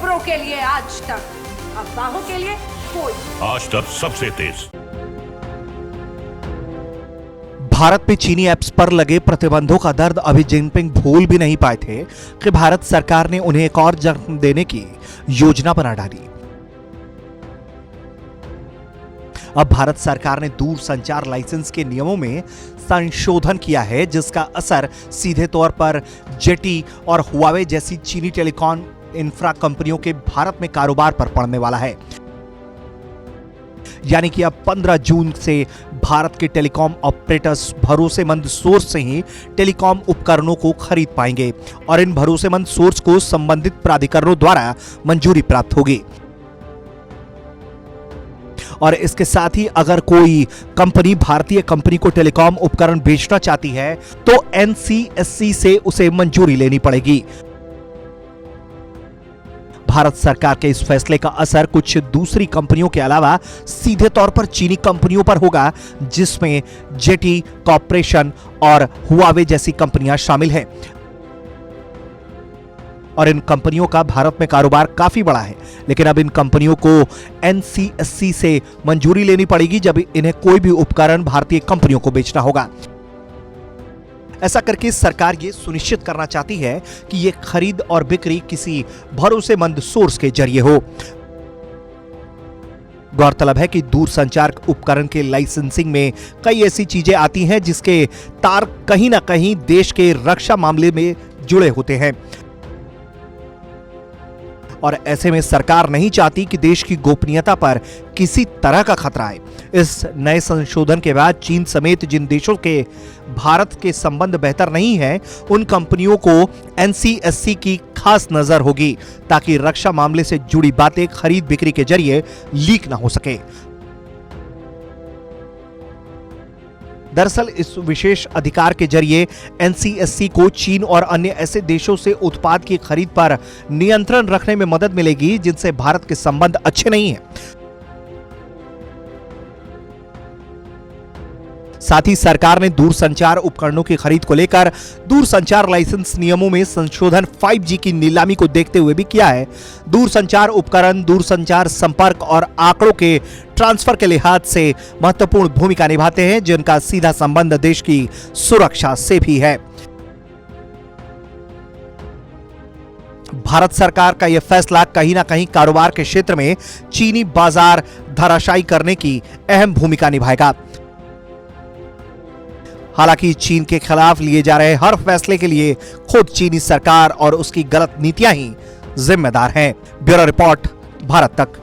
खबरों के लिए आज तक, अफवाहों के लिए कोई। आज तक सबसे तेज। भारत पे चीनी ऐप्स पर लगे प्रतिबंधों का दर्द अभी जिनपिंग भूल भी नहीं पाए थे कि भारत सरकार ने उन्हें एक और जख्म देने की योजना बना डाली। अब भारत सरकार ने दूरसंचार लाइसेंस के नियमों में संशोधन किया है, जिसका असर सीधे तौर पर जेटी और हुआवे जैसी चीनी टेलीकॉम इंफ्रा कंपनियों के भारत में कारोबार पर पड़ने वाला है। यानी कि अब 15 जून से भारत के टेलीकॉम ऑपरेटर्स भरोसेमंद सोर्स से ही टेलीकॉम उपकरणों को खरीद पाएंगे और इन भरोसेमंद सोर्स को संबंधित प्राधिकरणों द्वारा मंजूरी प्राप्त होगी। और इसके साथ ही अगर कोई कंपनी भारतीय कंपनी को टेलीकॉम उपकरण बेचना चाहती है तो एनसीएससी से उसे मंजूरी लेनी पड़ेगी। भारत सरकार के इस फैसले का असर कुछ दूसरी कंपनियों के अलावा सीधे तौर पर चीनी कंपनियों पर होगा, जिसमें जेटी कॉर्पोरेशन और हुआवे जैसी कंपनियां शामिल हैं। और इन कंपनियों का भारत में कारोबार काफी बड़ा है, लेकिन अब इन कंपनियों को एनसीएससी से मंजूरी लेनी पड़ेगी जब इन्हें कोई भी उपकरण भारतीय कंपनियों को बेचना होगा। ऐसा करके सरकार ये सुनिश्चित करना चाहती है कि ये खरीद और बिक्री किसी भरोसेमंद सोर्स के जरिए हो। गौरतलब है कि दूरसंचार उपकरण के लाइसेंसिंग में कई ऐसी चीजें आती हैं जिसके तार कहीं ना कहीं देश के रक्षा मामले में जुड़े होते हैं और ऐसे में सरकार नहीं चाहती कि देश की गोपनीयता पर किसी तरह का खतरा आए। इस नए संशोधन के बाद चीन समेत जिन देशों के भारत के संबंध बेहतर नहीं हैं, उन कंपनियों को एनसीएससी की खास नजर होगी ताकि रक्षा मामले से जुड़ी बातें खरीद बिक्री के जरिए लीक ना हो सके। दरअसल इस विशेष अधिकार के जरिए एनसीएससी को चीन और अन्य ऐसे देशों से उत्पाद की खरीद पर नियंत्रण रखने में मदद मिलेगी जिनसे भारत के संबंध अच्छे नहीं हैं। साथ ही सरकार ने दूरसंचार उपकरणों की खरीद को लेकर दूरसंचार लाइसेंस नियमों में संशोधन 5G की नीलामी को देखते हुए भी किया है। दूरसंचार उपकरण दूरसंचार संपर्क और आंकड़ों के ट्रांसफर के लिहाज से महत्वपूर्ण भूमिका निभाते हैं, जिनका सीधा संबंध देश की सुरक्षा से भी है। भारत सरकार का यह फैसला कहीं ना कहीं कारोबार के क्षेत्र में चीनी बाजार धराशायी करने की अहम भूमिका निभाएगा। हालांकि चीन के खिलाफ लिए जा रहे हर फैसले के लिए खुद चीनी सरकार और उसकी गलत नीतियां ही जिम्मेदार हैं। ब्यूरो रिपोर्ट, भारत तक।